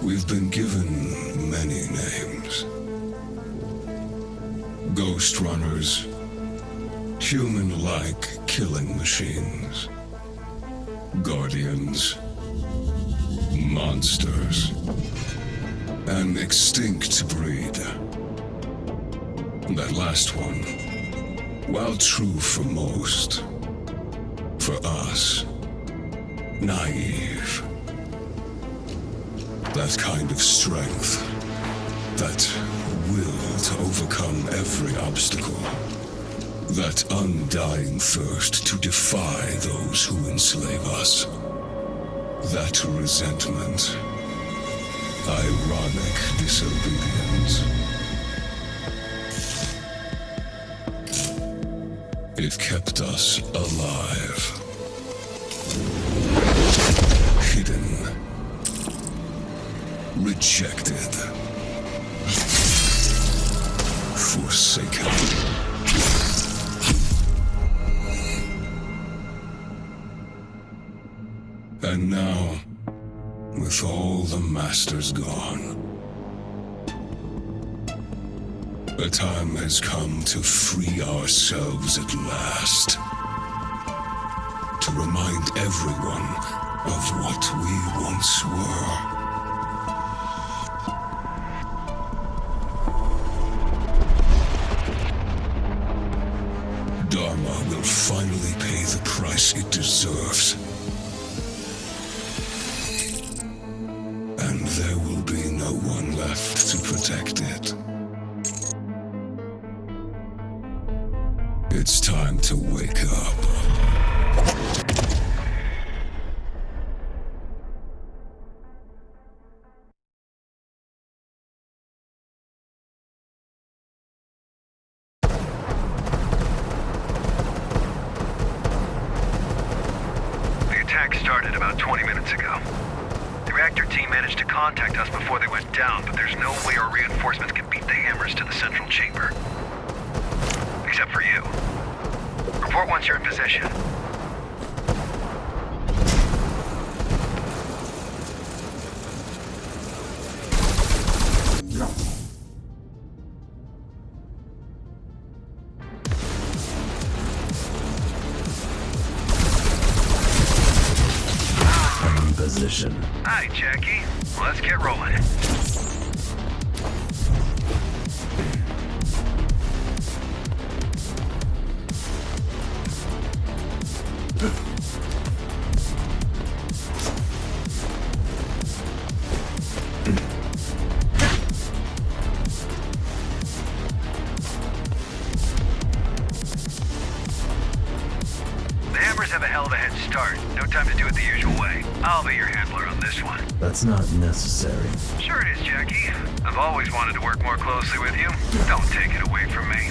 We've been given many names. Ghostrunners, human-like killing machines. Guardians, monsters, an extinct breed. That last one, while true for most, for us, naive. That kind of strength, that will to overcome every obstacle, that undying thirst to defy those who enslave us, that resentment, ironic disobedience. It kept us alive. Hidden. Rejected. Forsaken. And now, with all the masters gone, the time has come to free ourselves at last. To remind everyone of what we once were. Dharma will finally pay the price it deserves. And there will be no one left to protect it. It's time to wake up. The attack started about 20 minutes ago. The reactor team managed to contact us before they went down, but there's no way our reinforcements can beat the hammers to the central chamber. Except for you. Report once you're in position. I'm in position. Hi, Jackie. Let's get rolling. Have a hell of a head start. No time to do it the usual way. I'll be your handler on this one. That's not necessary. Sure it is, Jackie. I've always wanted to work more closely with you. Don't take it away from me.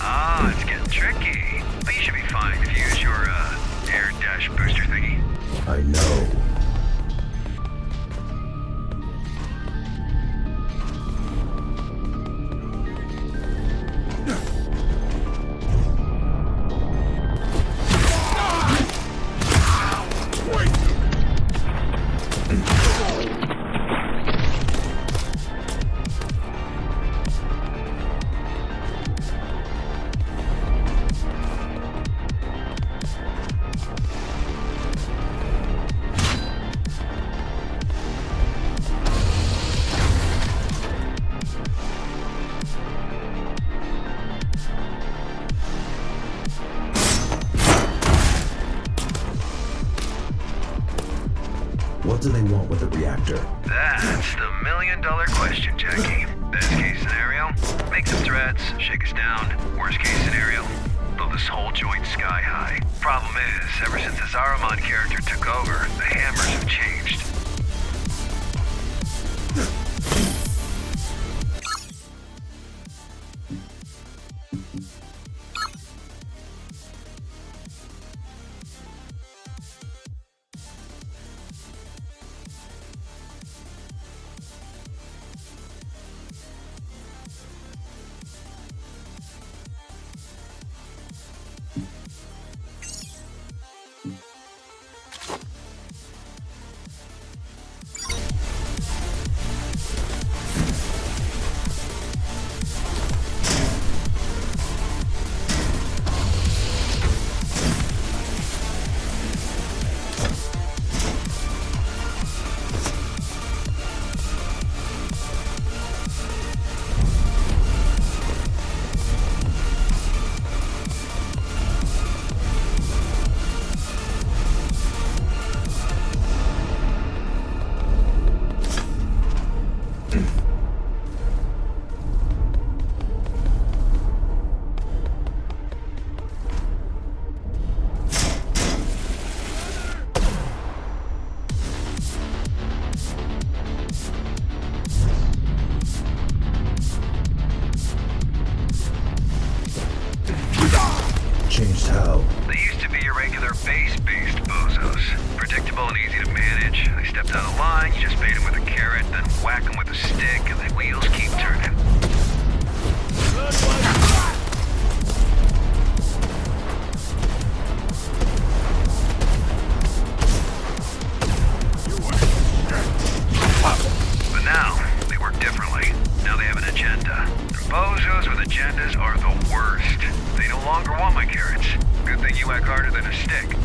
Ah, it's getting tricky. But you should be fine if you use your, air dash booster thingy. I know. What do they want with the reactor? That's the million-dollar question, Jackie. Best case scenario, make some threats, shake us down. Worst case scenario, blow this whole joint sky high. Problem is, ever since the Saruman character took over, the hammers have changed. changed how? They used to be irregular base-based bozos. Predictable and easy to manage. They stepped out of line, you just bait them with a carrot, then whack them with a stick, and the wheels keep turning. But now, they work differently. Now they have an agenda. Bozos with agendas are the worst. They no longer want my carrots. Good thing you whack harder than a stick.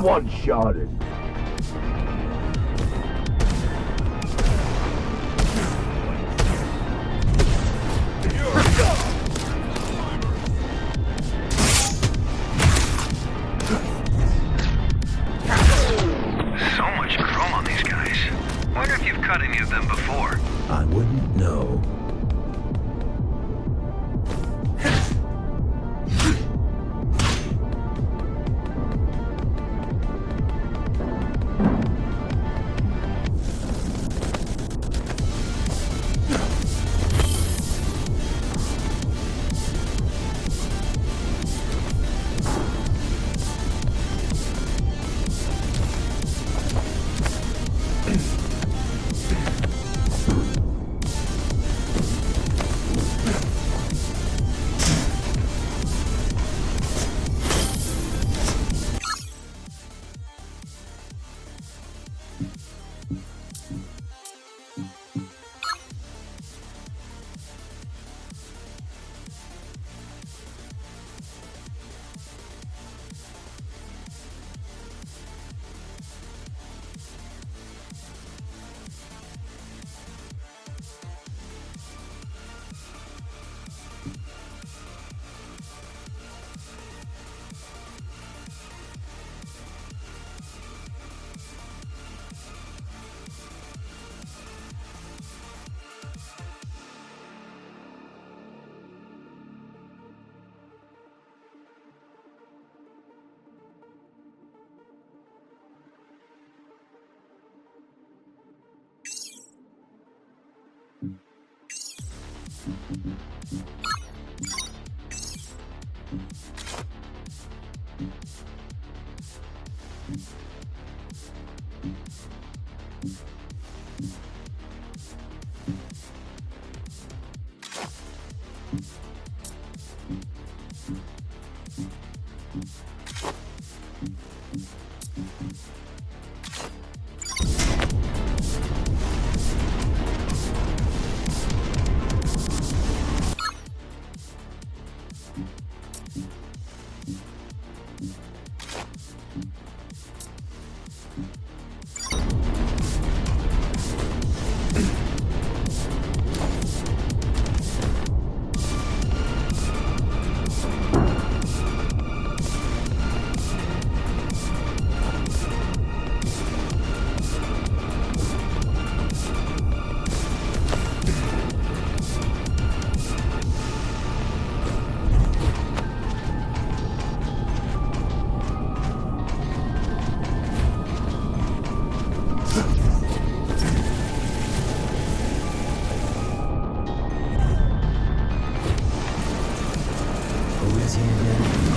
One-shotted. So much chrome on these guys. Wonder if you've cut any of them before. I wouldn't know.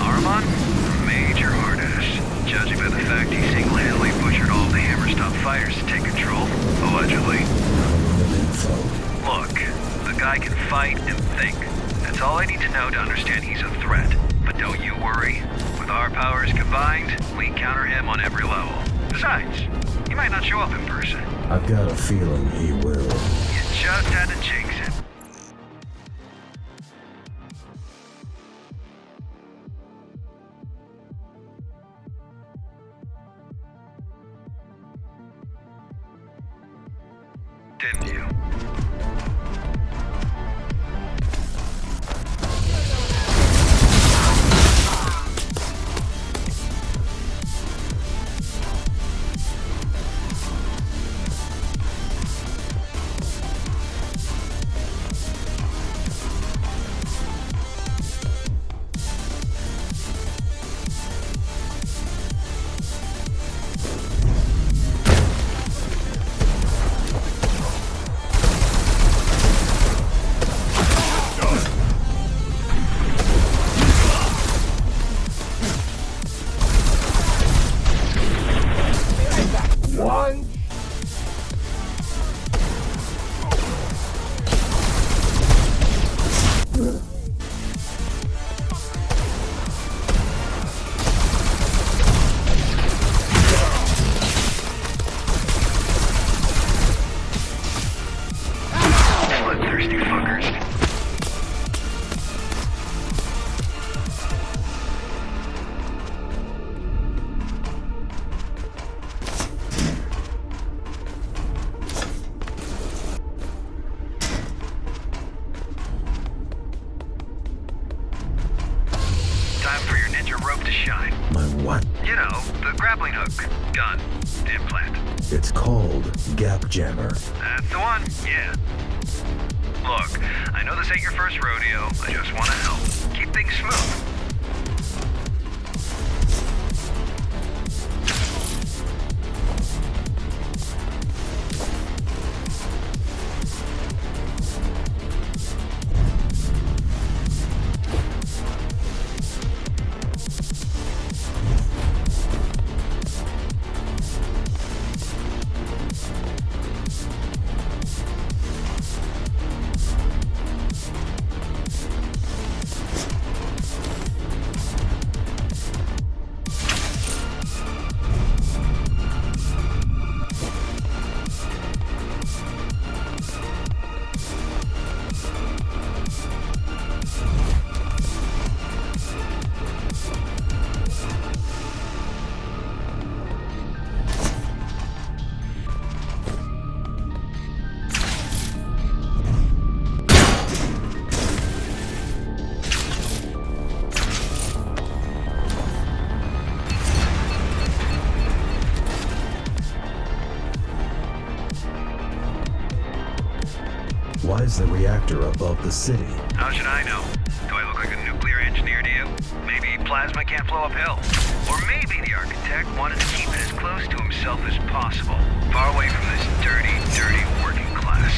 Armand? Major hard-ass. Judging by the fact he single-handedly butchered all the Hammerstop fires to take control. Allegedly. Look, the guy can fight and think. That's all I need to know to understand he's a threat. But don't you worry. With our powers combined, we counter him on every level. Besides, he might not show up in person. I've got a feeling he will. You just had to jinx it. didn't you? Bloodthirsty fuckers. Time for your ninja rope to shine. My what? You know, the grappling hook, gun, implant. It's called Gap Jammer. That's the one, yeah. Look, I know this ain't your first rodeo. I just want to help. Keep things smooth. Why is the reactor above the city? How should I know? Do I look like a nuclear engineer to you? Maybe plasma can't flow uphill. Or maybe the architect wanted to keep it as close to himself as possible. Far away from this dirty, dirty working class.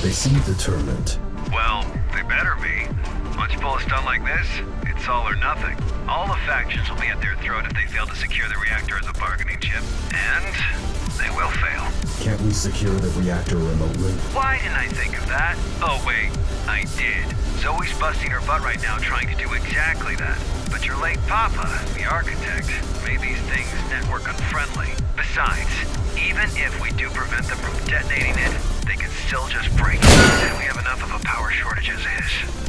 They seem determined. Well, they better be. Once you pull a stunt like this, it's all or nothing. All the factions will be at their throat if they fail to secure the reactor as a bargaining chip. And they will fail. Can't we secure the reactor remotely? Why didn't I think of that? Oh wait, I did. Zoe's busting her butt right now trying to do exactly that. But your late papa, the architect, made these things network unfriendly. Besides, even if we do prevent them from detonating it, they can still just break it. And we have enough of a power shortage as is.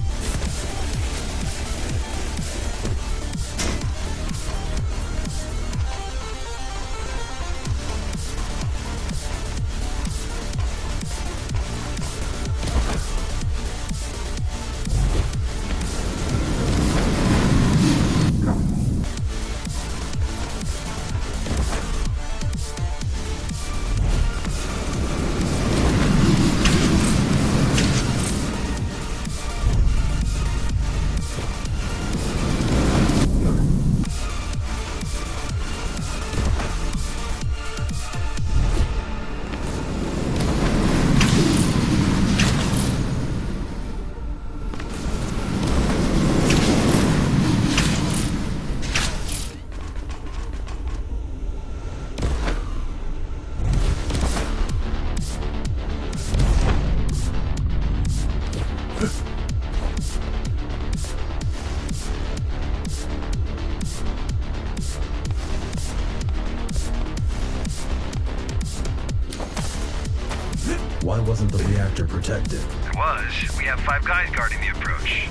Why wasn't the reactor protected? It was. We have 5 guys guarding the approach.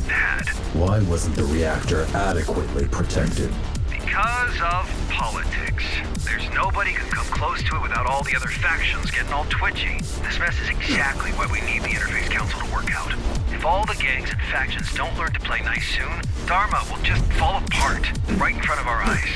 Had. Why wasn't the reactor adequately protected? Because of politics. There's nobody who can come close to it without all the other factions getting all twitchy. This mess is exactly what we need the Interface Council to work out. If all the gangs and factions don't learn to play nice soon, Dharma will just fall apart right in front of our eyes.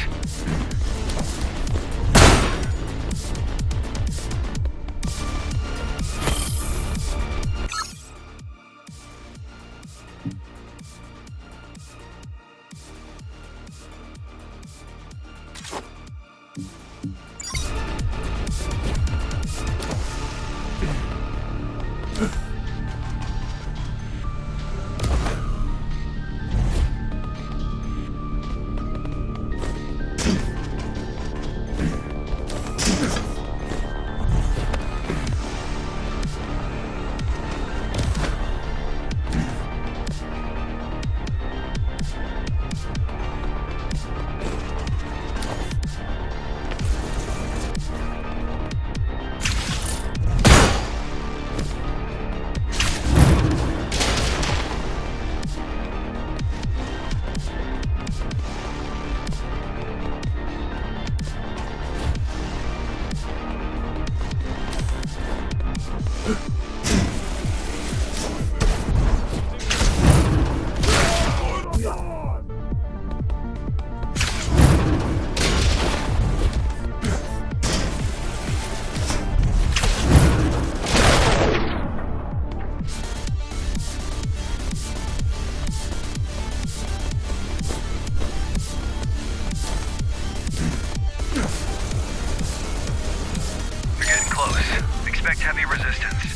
Expect heavy resistance.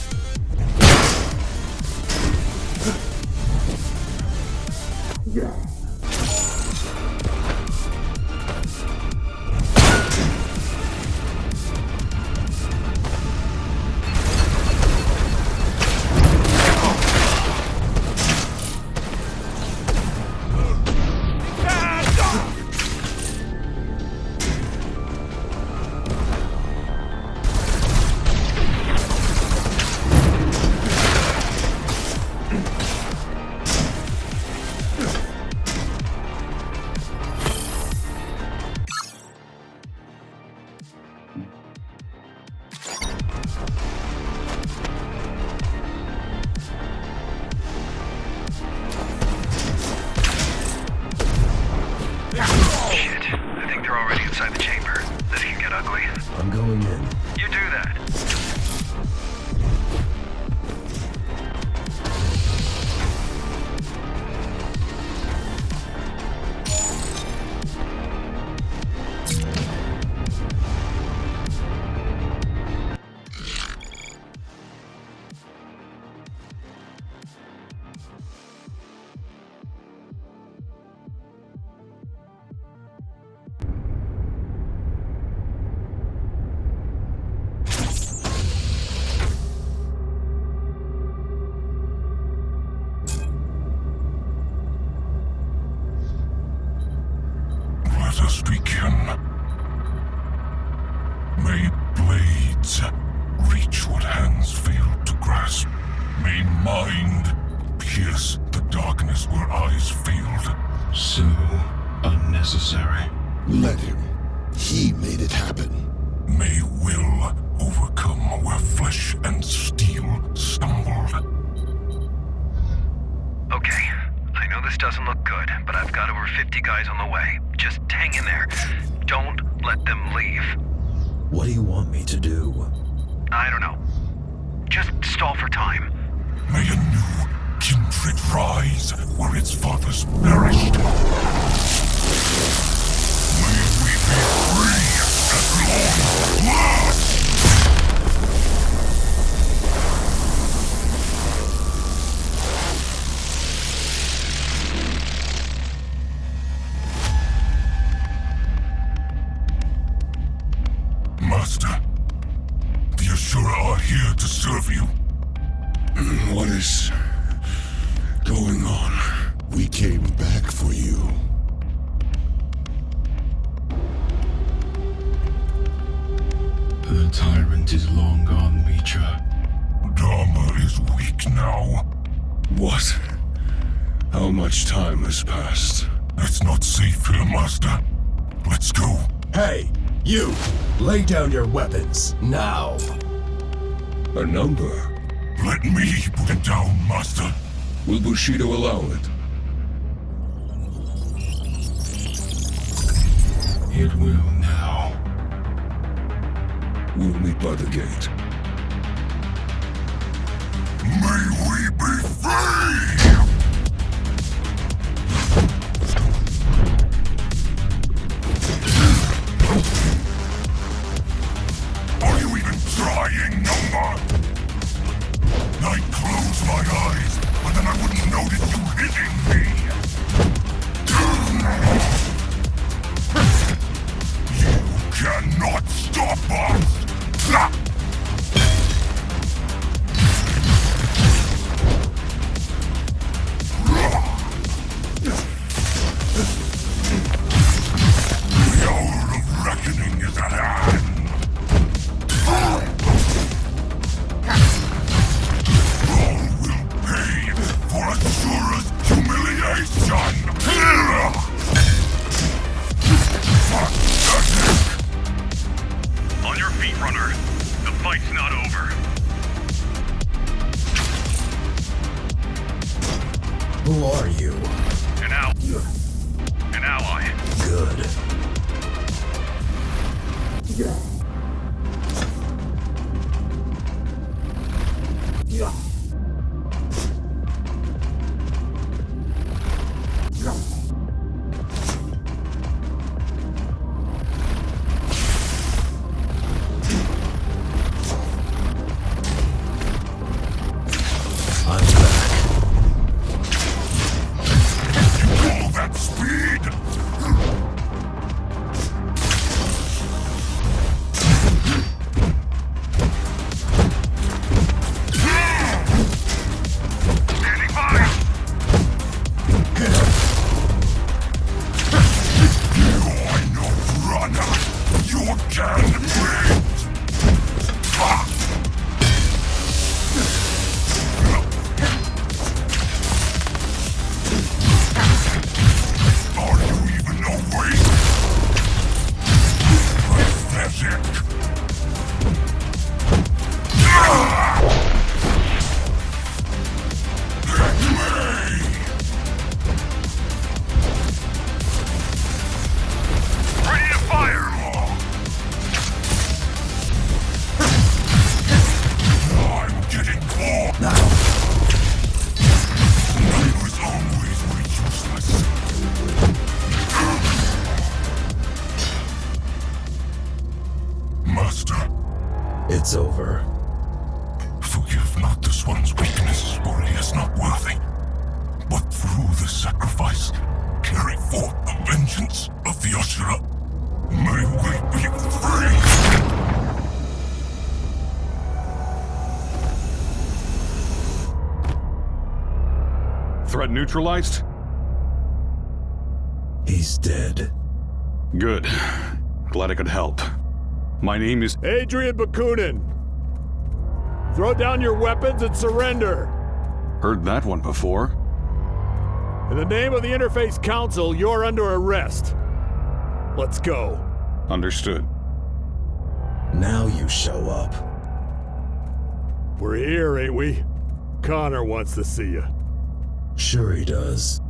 I'm going in. You do that. Let us begin. May blades reach what hands failed to grasp. May mind pierce the darkness where eyes failed. So unnecessary. Let him. He made it happen. May will overcome where flesh and steel stumbled. Okay, I know this doesn't look good, but I've got over 50 guys on the way. Just hang in there. Don't let them leave. What do you want me to do? I don't know. Just stall for time. May a new kindred rise where its fathers perished. May we be free at long last! Master, the Ashura are here to serve you. What is going on? We came back for you. The tyrant is long gone, Mitra. Dharma is weak now. What? How much time has passed? It's not safe here, Master. Let's go. Hey, you! Lay down your weapons, now! A number? Let me put it down, Master. Will Bushido allow it? It will now. We'll meet by the gate. May we be free! Are you even trying, Number? I'd close my eyes, but then I wouldn't notice you hitting me. You cannot stop us! The hour of reckoning is at hand. All will pay for Ashura's humiliation. Pathetic. On your feet, runner. The fight's not over. Who are you? An ally. Good. It's over. Forgive not this one's weakness, for he is not worthy. But through the sacrifice, carry forth the vengeance of the Ashura. May we be free! Threat neutralized? He's dead. Good. Glad I could help. My name is... Adrian Bakunin! Throw down your weapons and surrender! Heard that one before. In the name of the Interface Council, you're under arrest. Let's go. Understood. Now you show up. We're here, ain't we? Connor wants to see you. Sure he does.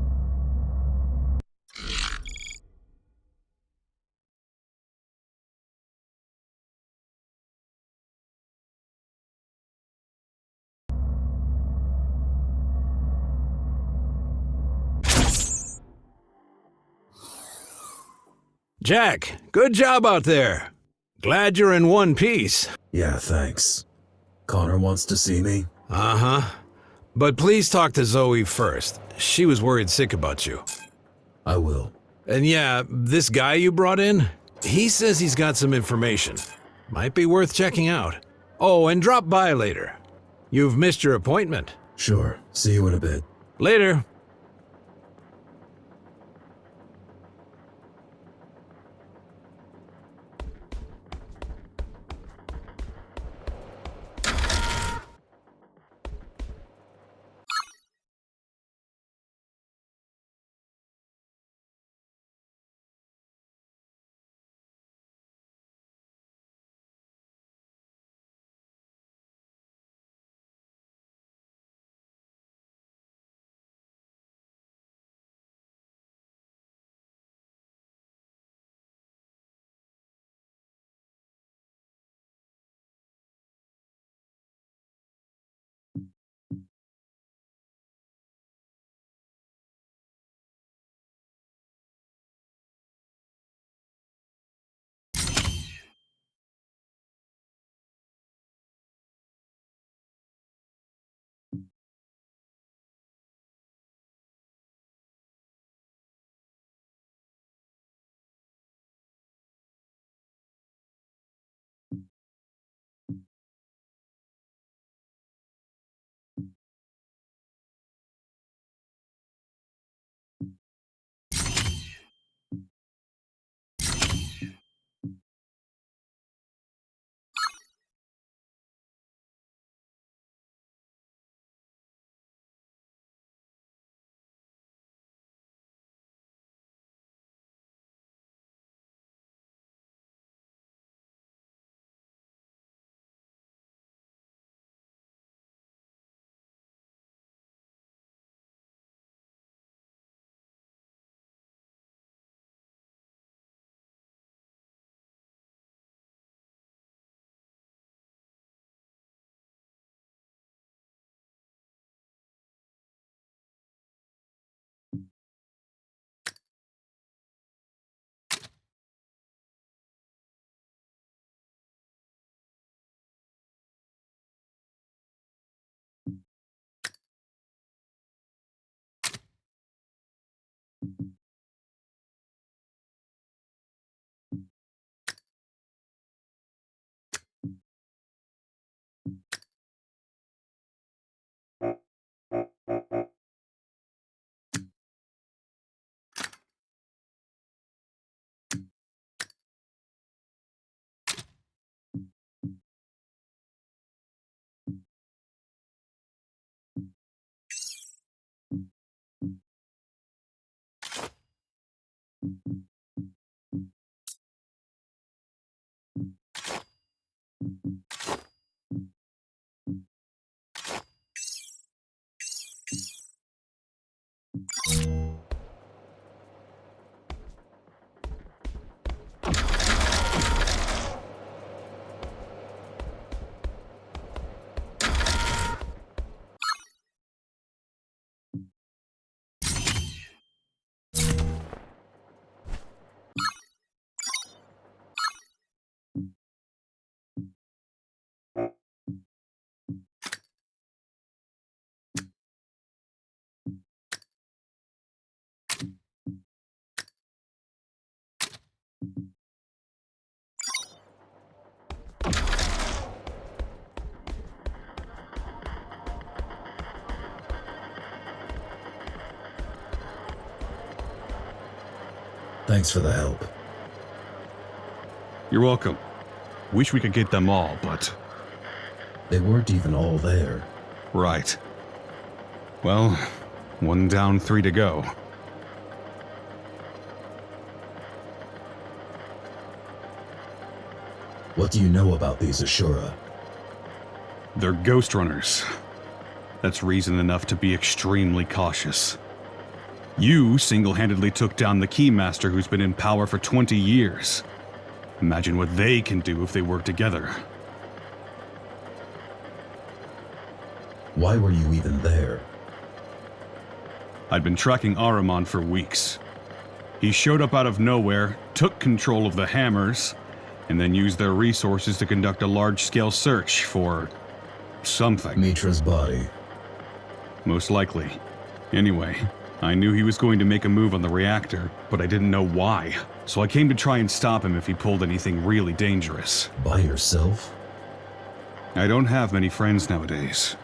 Jack, good job out there. Glad you're in one piece. Yeah, thanks. Connor wants to see me? Uh-huh. But please talk to Zoe first. She was worried sick about you. I will. And yeah, this guy you brought in, he says he's got some information. Might be worth checking out. Oh, and drop by later. You've missed your appointment. Sure. See you in a bit. Later. Thanks for the help. You're welcome. Wish we could get them all, but... They weren't even all there. Right. Well, 1 down, 3 to go. What do you know about these Ashura? They're Ghostrunners. That's reason enough to be extremely cautious. You single-handedly took down the Keymaster who's been in power for 20 years. Imagine what they can do if they work together. Why were you even there? I'd been tracking Ahriman for weeks. He showed up out of nowhere, took control of the Hammers, and then used their resources to conduct a large-scale search for... something. Mitra's body. Most likely. Anyway, I knew he was going to make a move on the reactor, but I didn't know why. So I came to try and stop him if he pulled anything really dangerous. By yourself? I don't have many friends nowadays.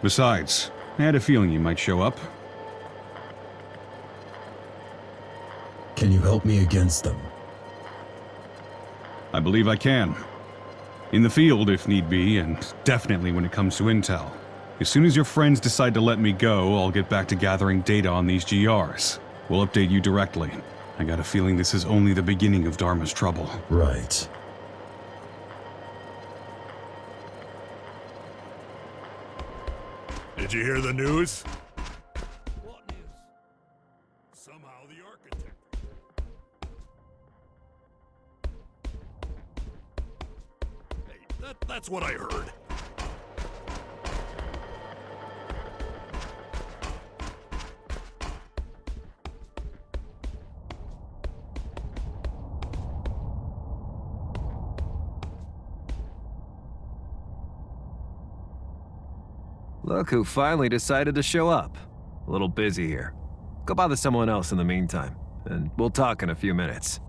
Besides, I had a feeling you might show up. Can you help me against them? I believe I can. In the field, if need be, and definitely when it comes to intel. As soon as your friends decide to let me go, I'll get back to gathering data on these GRs. We'll update you directly. I got a feeling this is only the beginning of Dharma's trouble. Right. Did you hear the news? What news? Somehow the architect. Hey, that's what I heard. Look who finally decided to show up. A little busy here. Go bother someone else in the meantime, and we'll talk in a few minutes.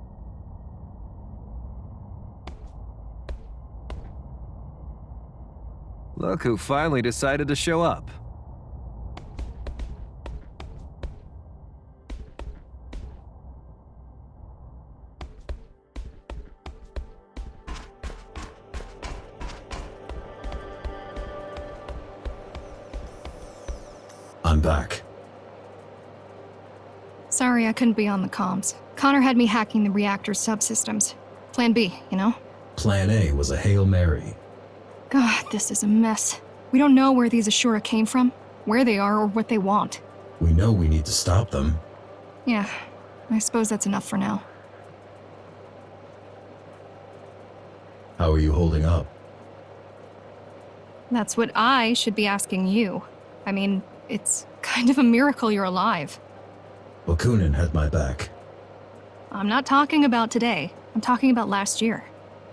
Look who finally decided to show up. I'm back. Sorry I couldn't be on the comms. Connor had me hacking the reactor's subsystems. Plan B, you know? Plan A was a Hail Mary. God, this is a mess. We don't know where these Ashura came from, where they are, or what they want. We know we need to stop them. Yeah, I suppose that's enough for now. How are you holding up? That's what I should be asking you. I mean, it's kind of a miracle you're alive. Bakunin had my back. I'm not talking about today. I'm talking about last year.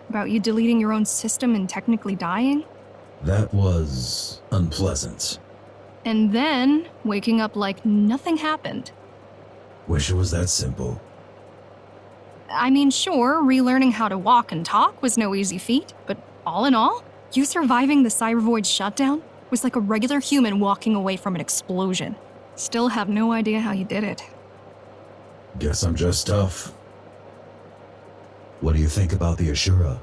About you deleting your own system and technically dying. That was unpleasant. And then waking up like nothing happened. Wish it was that simple. I mean, sure, relearning how to walk and talk was no easy feat, but all in all, you surviving the Cybervoid shutdown was like a regular human walking away from an explosion. Still have no idea how you did it. Guess I'm just tough. What do you think about the Ashura?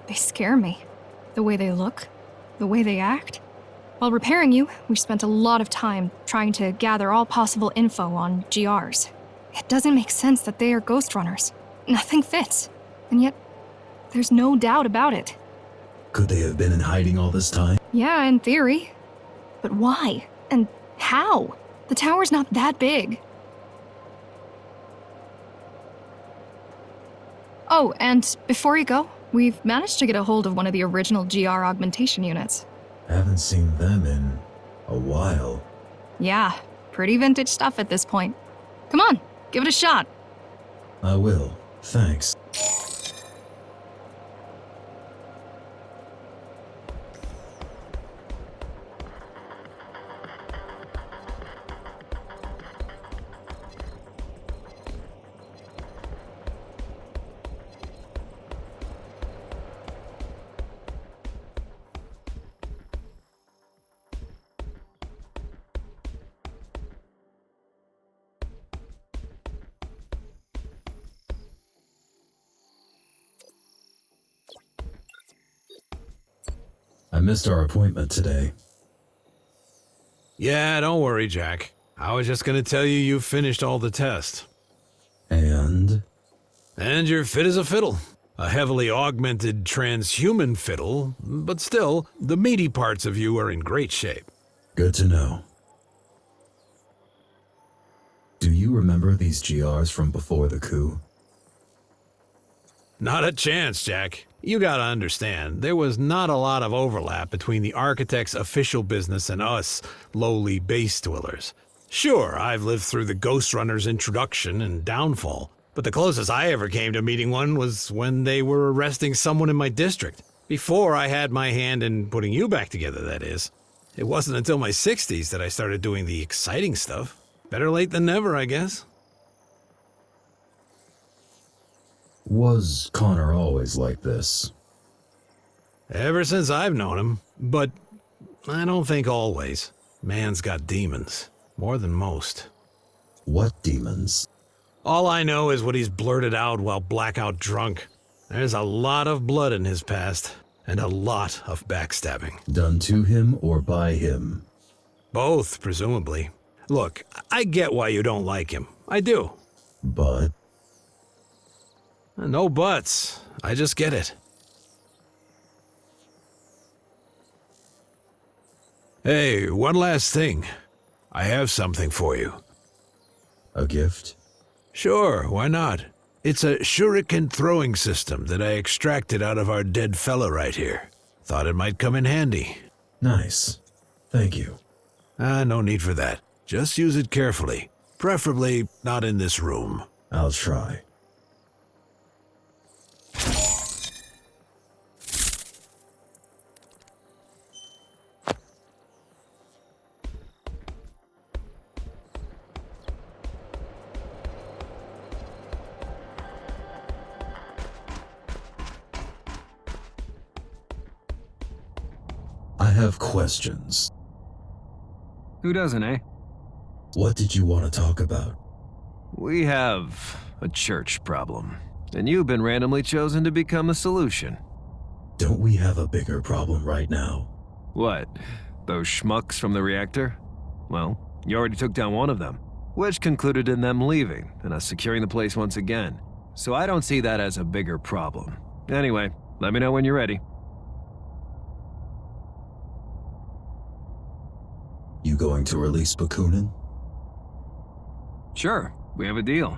They scare me. The way they look, the way they act. While repairing you, we spent a lot of time trying to gather all possible info on GRs. It doesn't make sense that they are Ghostrunners. Nothing fits. And yet, there's no doubt about it. Could they have been in hiding all this time? Yeah, in theory. But why? And how? The tower's not that big. Oh, and before you go, we've managed to get a hold of one of the original GR augmentation units. Haven't seen them in a while. Yeah, pretty vintage stuff at this point. Come on, give it a shot. I will. Thanks. I missed our appointment today. Yeah, don't worry, Jack. I was just gonna tell you you've finished all the tests. And? And you're fit as a fiddle. A heavily augmented transhuman fiddle, but still, the meaty parts of you are in great shape. Good to know. Do you remember these GRs from before the coup? Not a chance, Jack. You gotta understand, there was not a lot of overlap between the Architect's official business and us, lowly base dwellers. Sure, I've lived through the Ghostrunner's introduction and downfall, but the closest I ever came to meeting one was when they were arresting someone in my district. Before I had my hand in putting you back together, that is. It wasn't until my 60s that I started doing the exciting stuff. Better late than never, I guess. Was Connor always like this? Ever since I've known him, but I don't think always. Man's got demons, more than most. What demons? All I know is what he's blurted out while blackout drunk. There's a lot of blood in his past, and a lot of backstabbing. Done to him or by him? Both, presumably. Look, I get why you don't like him. I do. But? No buts. I just get it. Hey, one last thing. I have something for you. A gift? Sure, why not? It's a shuriken throwing system that I extracted out of our dead fella right here. Thought it might come in handy. Nice. Thank you. No need for that. Just use it carefully. Preferably not in this room. I'll try. I have questions. Who doesn't, eh? What did you want to talk about? We have a church problem, and you've been randomly chosen to become the solution. Don't we have a bigger problem right now? What? Those schmucks from the reactor? Well, you already took down one of them, which concluded in them leaving and us securing the place once again. So I don't see that as a bigger problem. Anyway, let me know when you're ready. You going to release Bakunin? Sure, we have a deal.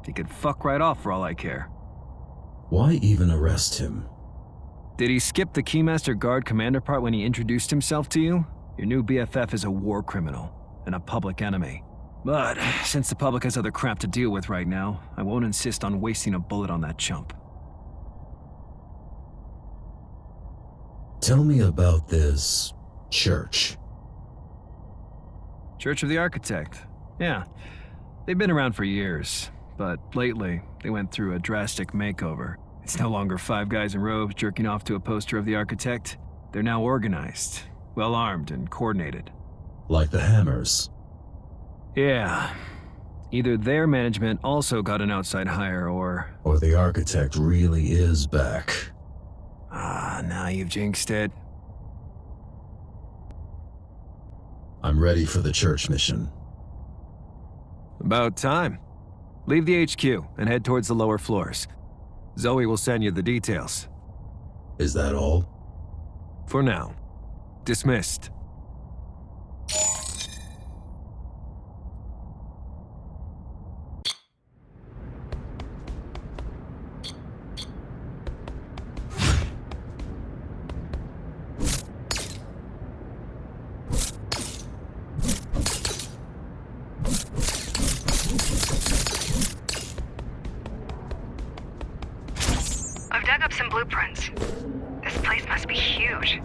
He could fuck right off for all I care. Why even arrest him? Did he skip the Keymaster Guard commander part when he introduced himself to you? Your new BFF is a war criminal and a public enemy. But since the public has other crap to deal with right now, I won't insist on wasting a bullet on that chump. Tell me about this church. Church of the Architect. Yeah, they've been around for years, but lately they went through a drastic makeover. It's no longer 5 guys in robes jerking off to a poster of the Architect. They're now organized, well-armed, and coordinated. Like the Hammers. Yeah. Either their management also got an outside hire, or the Architect really is back. Now you've jinxed it. I'm ready for the church mission. About time. Leave the HQ and head towards the lower floors. Zoe will send you the details. Is that all? For now. Dismissed. I've dug up some blueprints. This place must be huge.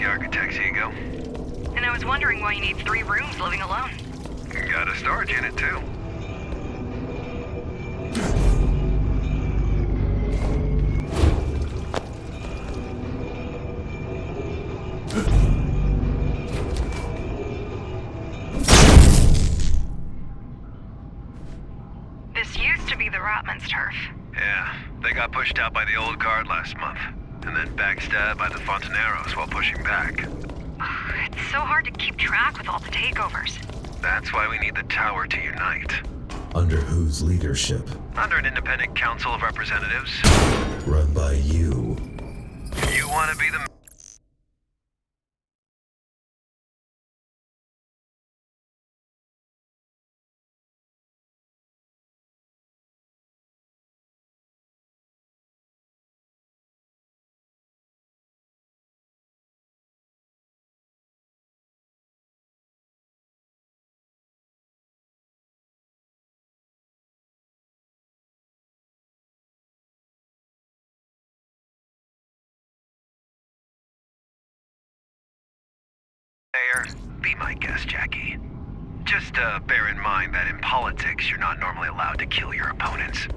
the architect's ego. And I was wondering why you need 3 rooms living alone. Got a storage unit, too. This used to be the Rotman's turf. Yeah, they got pushed out by the old guard last month, and then backstabbed by the Fontaneros while pushing back. It's so hard to keep track with all the takeovers. That's why we need the tower to unite. Under whose leadership? Under an independent council of representatives. Run by you. You want to be the... Mayor, be my guest, Jackie. Just bear in mind that in politics, you're not normally allowed to kill your opponents.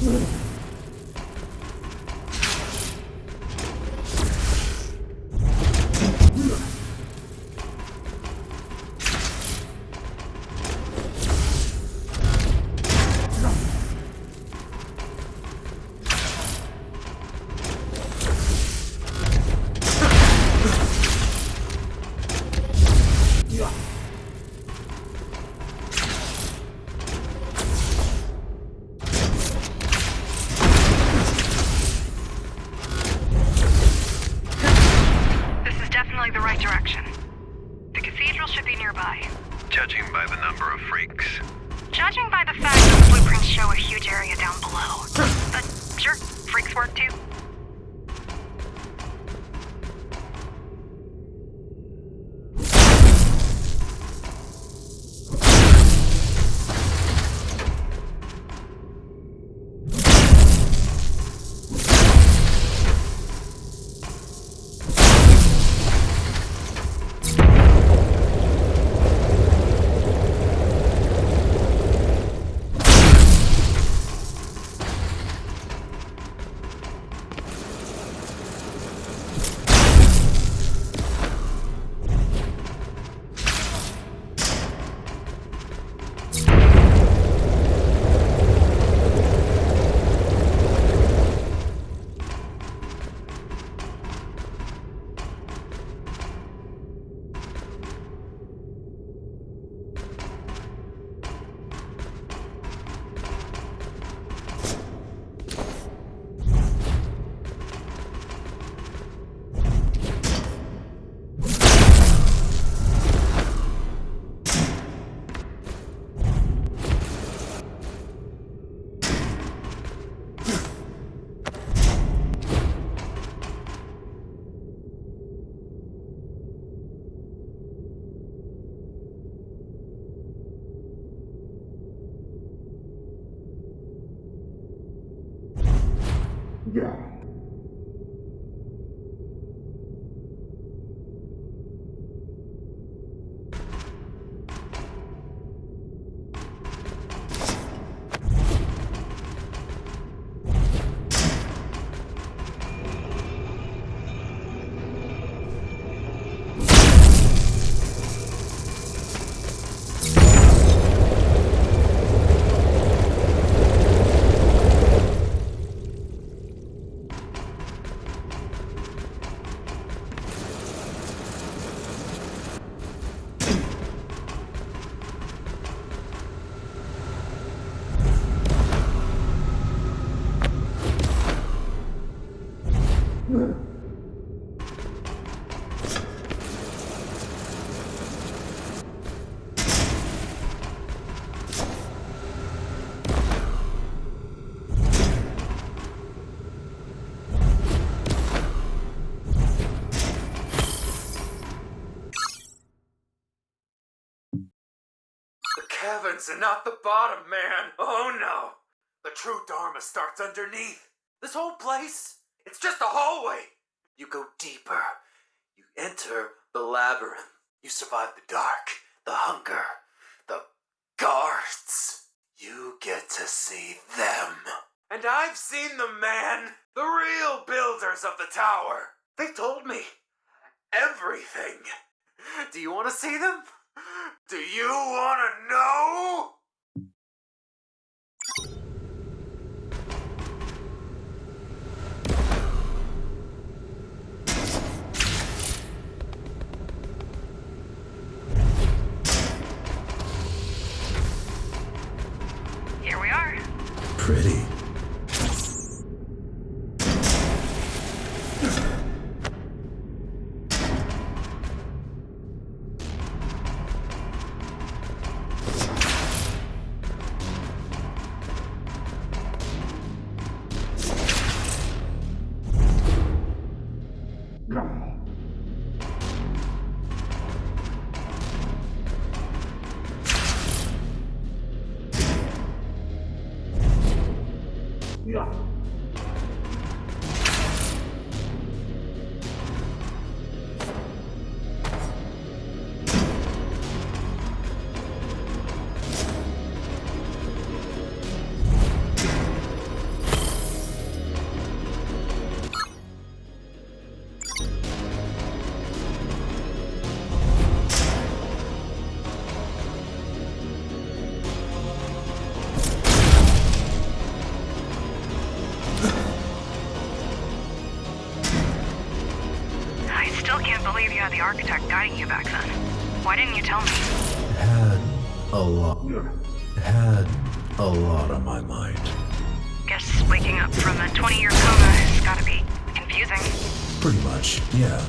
This is definitely the right direction. The cathedral should be nearby. Judging by the number of freaks. Judging by the fact that the blueprints show a huge area down below. But sure, freaks work too. Heavens and not the bottom, man! Oh no! The true Dharma starts underneath. This whole place, it's just a hallway. You go deeper. You enter the labyrinth. You survive the dark, the hunger, the guards. You get to see them. And I've seen them, man. The real builders of the tower. They told me everything. Do you want to see them? Do you want to know? Here we are. Pretty. believe you had the architect guiding you back then. Why didn't you tell me? Had a lot on my mind. Guess waking up from a 20-year coma has gotta be confusing. Pretty much, yeah.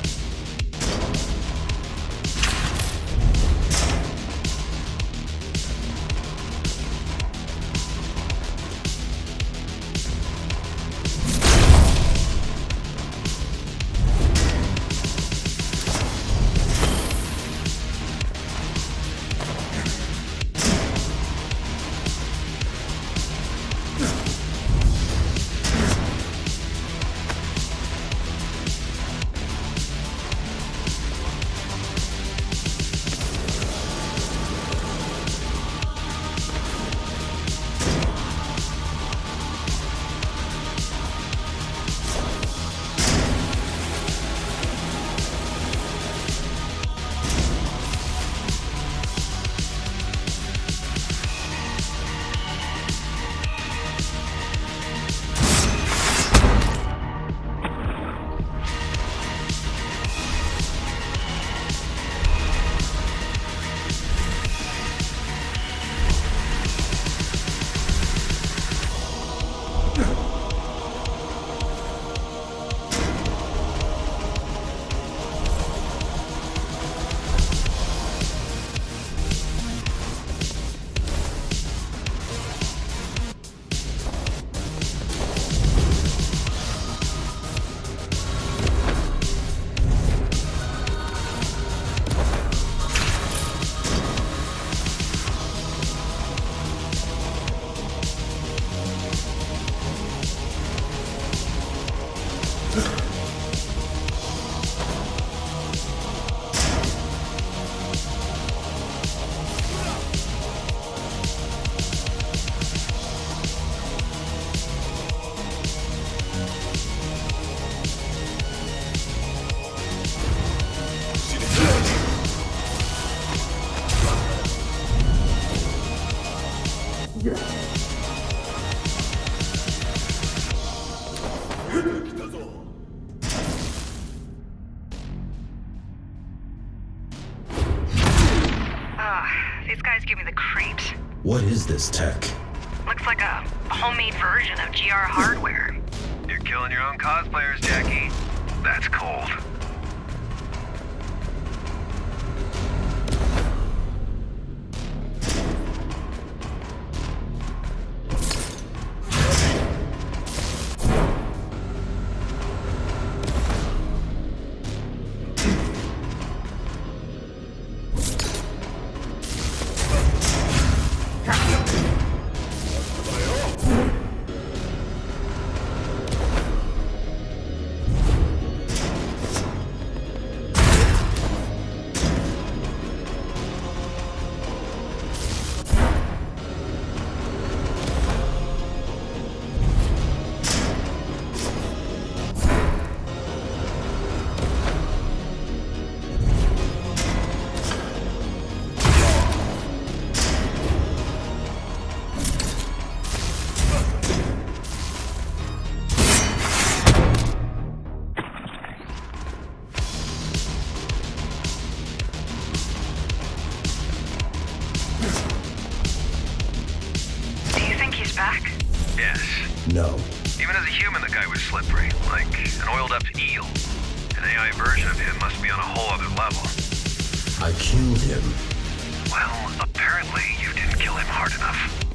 These guys give me the creeps. What is this tech? Looks like a homemade version of GR hardware. You're killing your own cosplayers, Jackie. That's cold. Back? Yes. No. Even as a human, the guy was slippery, like an oiled-up eel. An AI version of him must be on a whole other level. I killed him. Well, apparently you didn't kill him hard enough.